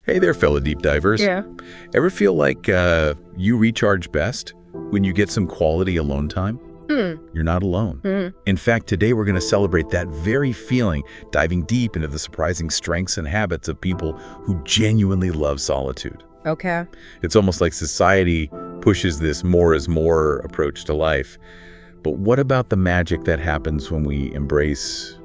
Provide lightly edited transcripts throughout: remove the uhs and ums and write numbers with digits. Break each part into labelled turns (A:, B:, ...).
A: Hey there, fellow deep divers.
B: Yeah.
A: Ever feel like you recharge best when you get some quality alone time? You're not alone. In fact, today we're going to celebrate that very feeling, diving deep into the surprising strengths and habits of people who genuinely love solitude.
B: Okay.
A: It's almost like society pushes this more is more approach to life. But what about the magic that happens when we embrace,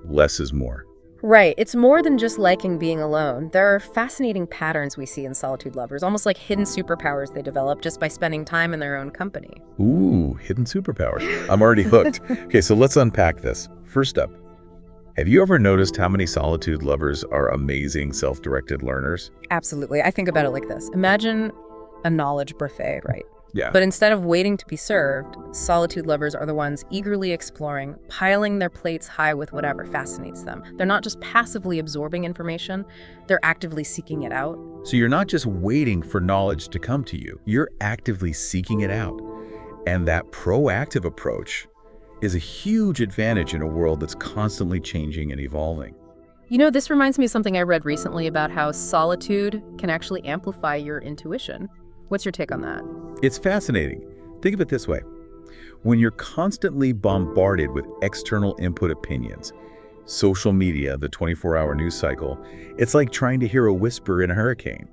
A: less is more?
B: Right. It's more than just liking being alone. There are fascinating patterns we see in solitude lovers, almost like hidden superpowers they develop just by spending time in their own company.
A: Ooh, hidden superpowers. I'm already hooked. Okay, so let's unpack this. First up, have you ever noticed how many solitude lovers are amazing self-directed learners?
B: Absolutely. I think about it like this. Imagine a knowledge buffet, right?
A: Yeah.
B: But instead of waiting to be served, solitude lovers are the ones eagerly exploring, piling their plates high with whatever fascinates them. They're not just passively absorbing information, they're actively seeking it out.
A: So you're not just waiting for knowledge to come to you, you're actively seeking it out. And that proactive approach is a huge advantage in a world that's constantly changing and evolving.
B: This reminds me of something I read recently about how solitude can actually amplify your intuition. What's your take on that?
A: It's fascinating. Think of it this way. When you're constantly bombarded with external input opinions, social media, the 24-hour news cycle, it's like trying to hear a whisper in a hurricane.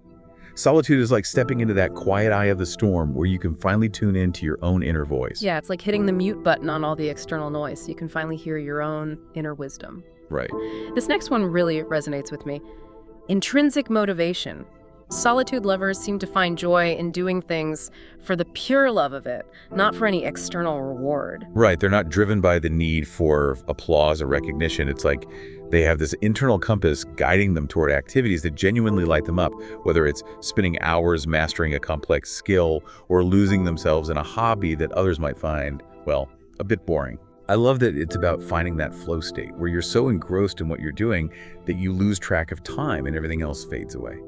A: Solitude is like stepping into that quiet eye of the storm where you can finally tune into your own inner voice.
B: Yeah, it's like hitting the mute button on all the external noise so you can finally hear your own inner wisdom.
A: Right.
B: This next one really resonates with me. Intrinsic motivation. Solitude lovers seem to find joy in doing things for the pure love of it, not for any external reward.
A: Right. They're not driven by the need for applause or recognition. It's like they have this internal compass guiding them toward activities that genuinely light them up, whether it's spending hours mastering a complex skill or losing themselves in a hobby that others might find, well, a bit boring. I love that it's about finding that flow state where you're so engrossed in what you're doing that you lose track of time and everything else fades away.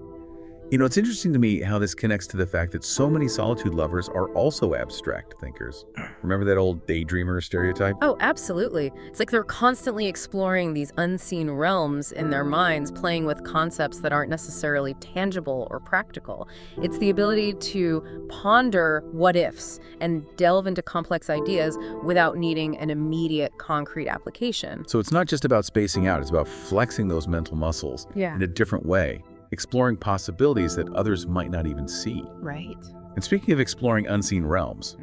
A: It's interesting to me how this connects to the fact that so many solitude lovers are also abstract thinkers. Remember that old daydreamer stereotype?
B: Oh, absolutely. It's like they're constantly exploring these unseen realms in their minds, playing with concepts that aren't necessarily tangible or practical. It's the ability to ponder what-ifs and delve into complex ideas without needing an immediate concrete application.
A: So it's not just about spacing out, it's about flexing those mental muscles in a different way, exploring possibilities that others might not even see.
B: Right.
A: And speaking of exploring unseen realms,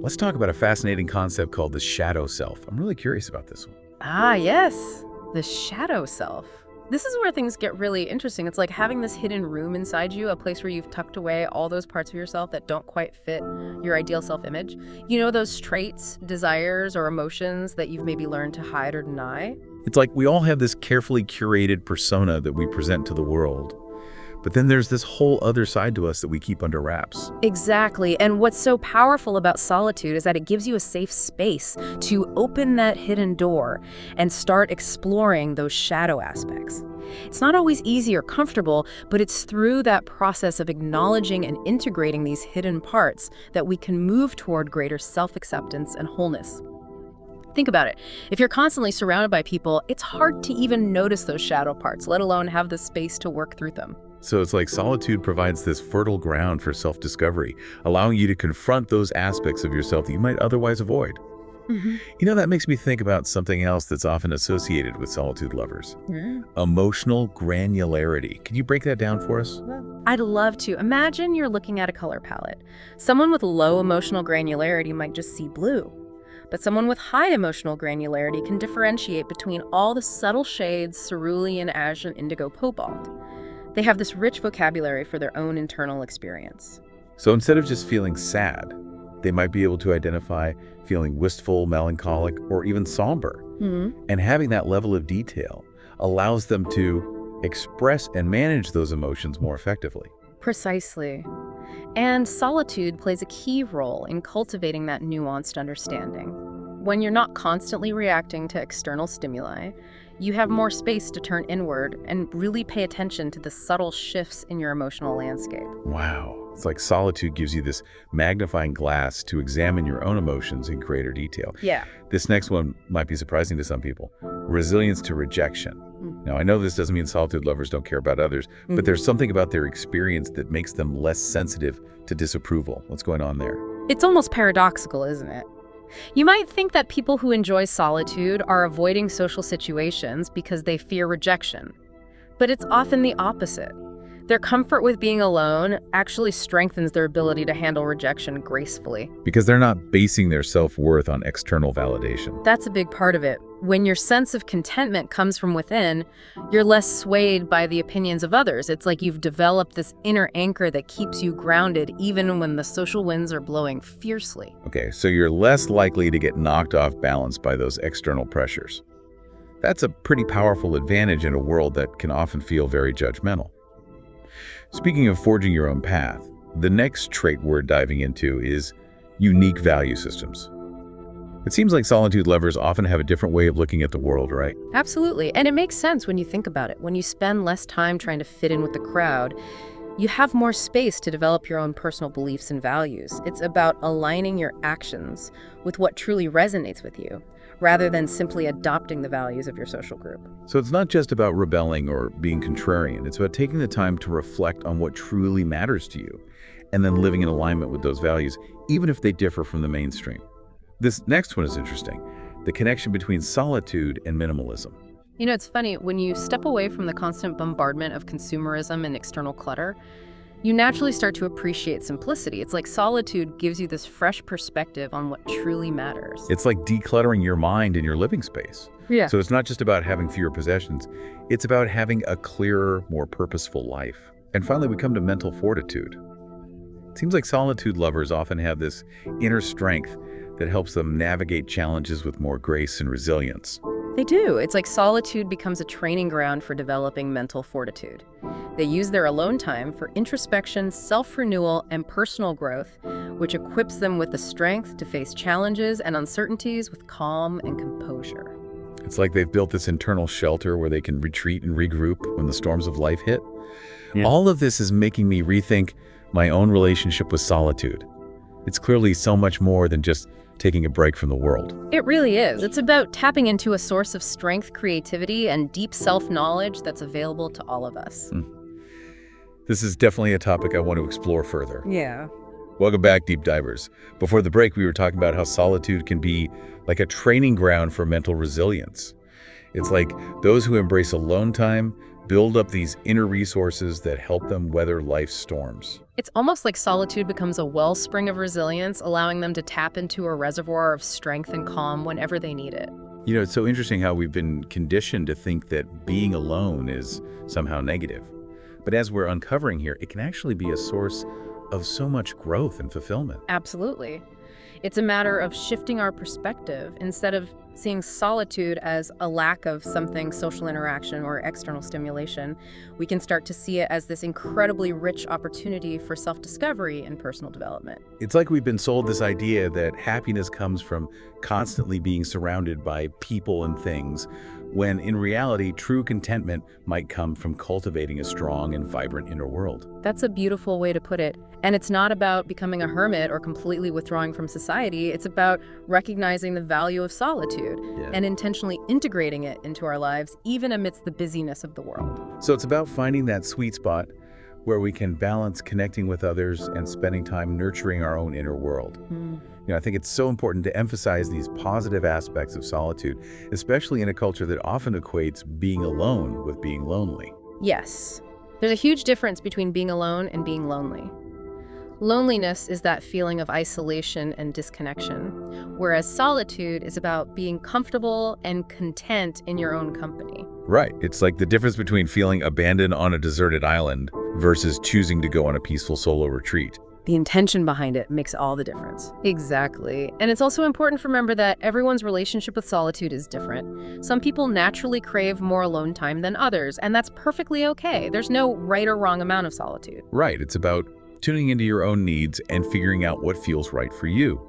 A: let's talk about a fascinating concept called the shadow self. I'm really curious about this one.
B: Ah, yes. The shadow self. This is where things get really interesting. It's like having this hidden room inside you, a place where you've tucked away all those parts of yourself that don't quite fit your ideal self-image. Those traits, desires, or emotions that you've maybe learned to hide or deny.
A: It's like we all have this carefully curated persona that we present to the world. But then there's this whole other side to us that we keep under wraps.
B: Exactly. And what's so powerful about solitude is that it gives you a safe space to open that hidden door and start exploring those shadow aspects. It's not always easy or comfortable, but it's through that process of acknowledging and integrating these hidden parts that we can move toward greater self-acceptance and wholeness. Think about it. If you're constantly surrounded by people, it's hard to even notice those shadow parts, let alone have the space to work through them.
A: So it's like solitude provides this fertile ground for self-discovery, allowing you to confront those aspects of yourself that you might otherwise avoid. That makes me think about something else that's often associated with solitude lovers. Emotional granularity. Can you break that down for us?
B: I'd love to. Imagine you're looking at a color palette. Someone with low emotional granularity might just see blue. But someone with high emotional granularity can differentiate between all the subtle shades cerulean, ash, and indigo cobalt. They have this rich vocabulary for their own internal experience.
A: So instead of just feeling sad, they might be able to identify feeling wistful, melancholic, or even somber. And having that level of detail allows them to express and manage those emotions more effectively.
B: Precisely. And solitude plays a key role in cultivating that nuanced understanding. When you're not constantly reacting to external stimuli, you have more space to turn inward and really pay attention to the subtle shifts in your emotional landscape.
A: Wow. It's like solitude gives you this magnifying glass to examine your own emotions in greater detail.
B: Yeah.
A: This next one might be surprising to some people. Resilience to rejection. Now, I know this doesn't mean solitude lovers don't care about others, but there's something about their experience that makes them less sensitive to disapproval. What's going on there?
B: It's almost paradoxical, isn't it? You might think that people who enjoy solitude are avoiding social situations because they fear rejection. But it's often the opposite. Their comfort with being alone actually strengthens their ability to handle rejection gracefully.
A: Because they're not basing their self-worth on external validation.
B: That's a big part of it. When your sense of contentment comes from within, you're less swayed by the opinions of others. It's like you've developed this inner anchor that keeps you grounded even when the social winds are blowing fiercely.
A: Okay, so you're less likely to get knocked off balance by those external pressures. That's a pretty powerful advantage in a world that can often feel very judgmental. Speaking of forging your own path, the next trait we're diving into is unique value systems. It seems like solitude lovers often have a different way of looking at the world, right?
B: Absolutely. And it makes sense when you think about it. When you spend less time trying to fit in with the crowd, you have more space to develop your own personal beliefs and values. It's about aligning your actions with what truly resonates with you, rather than simply adopting the values of your social group.
A: So it's not just about rebelling or being contrarian. It's about taking the time to reflect on what truly matters to you, and then living in alignment with those values, even if they differ from the mainstream. This next one is interesting, the connection between solitude and minimalism.
B: You know, it's funny, when you step away from the constant bombardment of consumerism and external clutter, you naturally start to appreciate simplicity. It's like solitude gives you this fresh perspective on what truly matters.
A: It's like decluttering your mind in your living space.
B: Yeah.
A: So it's not just about having fewer possessions, it's about having a clearer, more purposeful life. And finally, we come to mental fortitude. It seems like solitude lovers often have this inner strength that helps them navigate challenges with more grace and resilience.
B: They do. It's like solitude becomes a training ground for developing mental fortitude. They use their alone time for introspection, self-renewal, and personal growth, which equips them with the strength to face challenges and uncertainties with calm and composure.
A: It's like they've built this internal shelter where they can retreat and regroup when the storms of life hit. Yeah. All of this is making me rethink my own relationship with solitude. It's clearly so much more than just taking a break from the world.
B: It really is. It's about tapping into a source of strength, creativity, and deep self-knowledge that's available to all of us.
A: This is definitely a topic I want to explore further.
B: Yeah.
A: Welcome back, Deep Divers. Before the break, we were talking about how solitude can be like a training ground for mental resilience. It's like those who embrace alone time build up these inner resources that help them weather life's storms.
B: It's almost like solitude becomes a wellspring of resilience, allowing them to tap into a reservoir of strength and calm whenever they need it.
A: You know, it's so interesting how we've been conditioned to think that being alone is somehow negative. But as we're uncovering here, it can actually be a source of so much growth and fulfillment.
B: Absolutely. It's a matter of shifting our perspective. Instead of seeing solitude as a lack of something, social interaction or external stimulation, we can start to see it as this incredibly rich opportunity for self-discovery and personal development.
A: It's like we've been sold this idea that happiness comes from constantly being surrounded by people and things, when in reality, true contentment might come from cultivating a strong and vibrant inner world.
B: That's a beautiful way to put it. And it's not about becoming a hermit or completely withdrawing from society. It's about recognizing the value of solitude and intentionally integrating it into our lives, even amidst the busyness of the world.
A: So it's about finding that sweet spot where we can balance connecting with others and spending time nurturing our own inner world. You know, I think it's so important to emphasize these positive aspects of solitude, especially in a culture that often equates being alone with being lonely.
B: Yes. There's a huge difference between being alone and being lonely. Loneliness is that feeling of isolation and disconnection, whereas solitude is about being comfortable and content in your own company.
A: Right. It's like the difference between feeling abandoned on a deserted island versus choosing to go on a peaceful solo retreat.
B: The intention behind it makes all the difference. Exactly. And it's also important to remember that everyone's relationship with solitude is different. Some people naturally crave more alone time than others, and that's perfectly okay. There's no right or wrong amount of solitude.
A: Right. It's about tuning into your own needs and figuring out what feels right for you.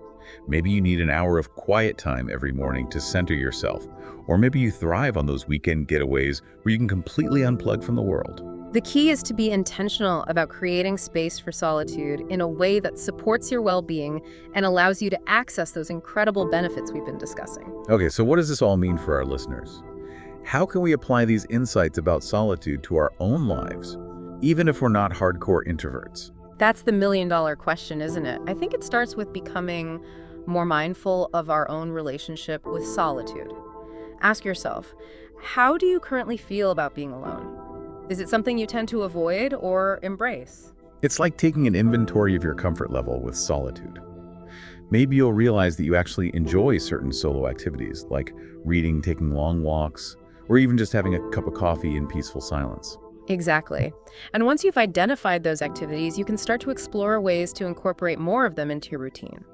A: Maybe you need an hour of quiet time every morning to center yourself, or maybe you thrive on those weekend getaways where you can completely unplug from the world.
B: The key is to be intentional about creating space for solitude in a way that supports your well-being and allows you to access those incredible benefits we've been discussing.
A: Okay, so what does this all mean for our listeners? how can we apply these insights about solitude to our own lives, even if we're not hardcore introverts?
B: That's the million-dollar question, isn't it? I think it starts with becoming more mindful of our own relationship with solitude. Ask yourself, how do you currently feel about being alone? Is it something you tend to avoid or embrace?
A: It's like taking an inventory of your comfort level with solitude. Maybe you'll realize that you actually enjoy certain solo activities, like reading, taking long walks, or even just having a cup of coffee in peaceful silence.
B: Exactly. And once you've identified those activities, you can start to explore ways to incorporate more of them into your routine.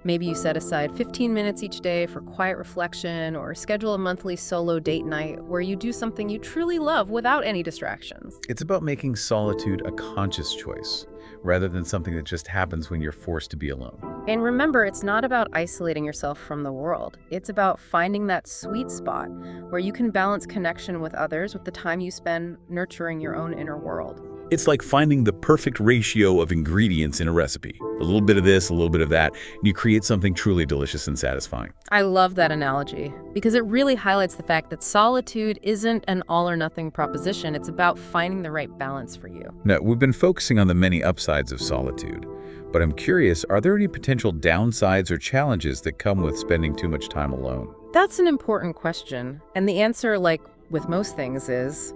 B: Maybe you set aside 15 minutes each day for quiet reflection, or schedule a monthly solo date night where you do something you truly love without any distractions.
A: It's about making solitude a conscious choice, rather than something that just happens when you're forced to be alone.
B: And remember, it's not about isolating yourself from the world. It's about finding that sweet spot where you can balance connection with others with the time you spend nurturing your own inner world.
A: It's like finding the perfect ratio of ingredients in a recipe. A little bit of this, a little bit of that, and you create something truly delicious and satisfying.
B: I love that analogy because it really highlights the fact that solitude isn't an all-or-nothing proposition. It's about finding the right balance for you.
A: Now, we've been focusing on the many upsides of solitude, but I'm curious, are there any potential downsides or challenges that come with spending too much time alone?
B: That's an important question, and the answer, like with most things, is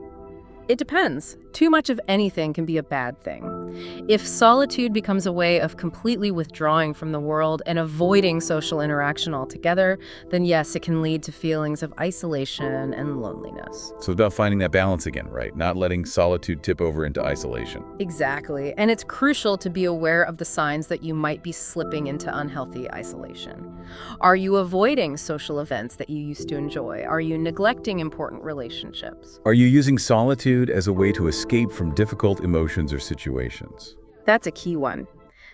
B: it depends. Too much of anything can be a bad thing. If solitude becomes a way of completely withdrawing from the world and avoiding social interaction altogether, then yes, it can lead to feelings of isolation and loneliness.
A: So it's about finding that balance again, right? Not letting solitude tip over into isolation.
B: Exactly. And it's crucial to be aware of the signs that you might be slipping into unhealthy isolation. Are you avoiding social events that you used to enjoy? Are you neglecting important relationships?
A: Are you using solitude as a way to escape from difficult emotions or situations?
B: That's a key one.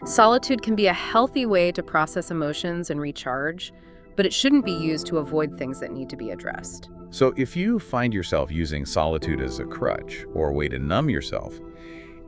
B: Solitude can be a healthy way to process emotions and recharge, but it shouldn't be used to avoid things that need to be addressed.
A: So if you find yourself using solitude as a crutch or a way to numb yourself,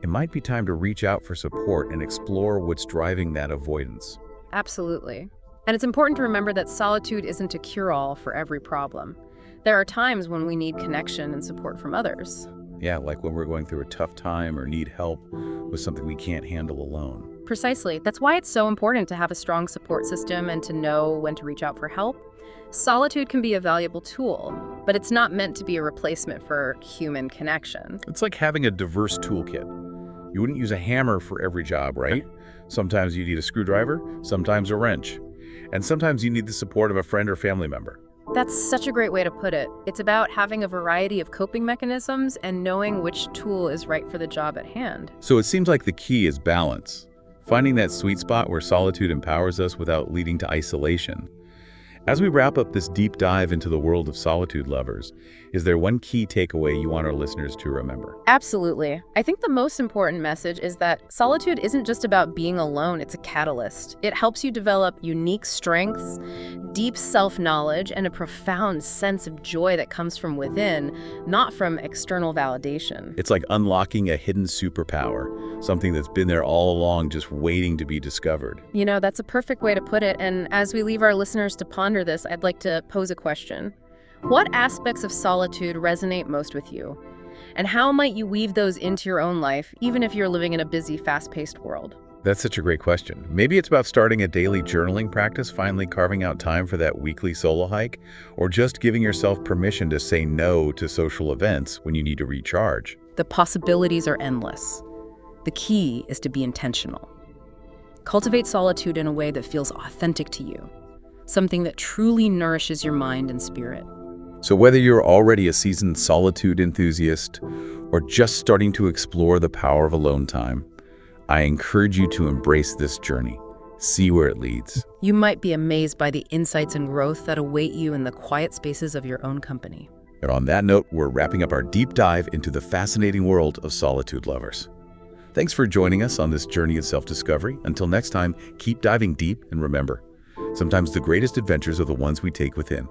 A: it might be time to reach out for support and explore what's driving that avoidance.
B: Absolutely. And it's important to remember that solitude isn't a cure-all for every problem. There are times when we need connection and support from others.
A: Yeah, like when we're going through a tough time or need help with something we can't handle alone.
B: Precisely. That's why it's so important to have a strong support system and to know when to reach out for help. Solitude can be a valuable tool, but it's not meant to be a replacement for human connection.
A: It's like having a diverse toolkit. You wouldn't use a hammer for every job, right? Sometimes you need a screwdriver, sometimes a wrench, and sometimes you need the support of a friend or family member.
B: That's such a great way to put it. It's about having a variety of coping mechanisms and knowing which tool is right for the job at hand.
A: So it seems like the key is balance, finding that sweet spot where solitude empowers us without leading to isolation. As we wrap up this deep dive into the world of solitude lovers, is there one key takeaway you want our listeners to remember?
B: Absolutely. I think the most important message is that solitude isn't just about being alone, it's a catalyst. It helps you develop unique strengths, deep self-knowledge, and a profound sense of joy that comes from within, not from external validation.
A: It's like unlocking a hidden superpower, something that's been there all along just waiting to be discovered.
B: You know, that's a perfect way to put it, and as we leave our listeners to ponder this, I'd like to pose a question. What aspects of solitude resonate most with you? And how might you weave those into your own life, even if you're living in a busy, fast-paced world?
A: That's such a great question. Maybe it's about starting a daily journaling practice, finally carving out time for that weekly solo hike, or just giving yourself permission to say no to social events when you need to recharge.
B: The possibilities are endless. The key is to be intentional. Cultivate solitude in a way that feels authentic to you, something that truly nourishes your mind and spirit.
A: So whether you're already a seasoned solitude enthusiast or just starting to explore the power of alone time, I encourage you to embrace this journey. See where it leads.
B: You might be amazed by the insights and growth that await you in the quiet spaces of your own company.
A: And on that note, we're wrapping up our deep dive into the fascinating world of solitude lovers. Thanks for joining us on this journey of self-discovery. Until next time, keep diving deep and remember, sometimes the greatest adventures are the ones we take within.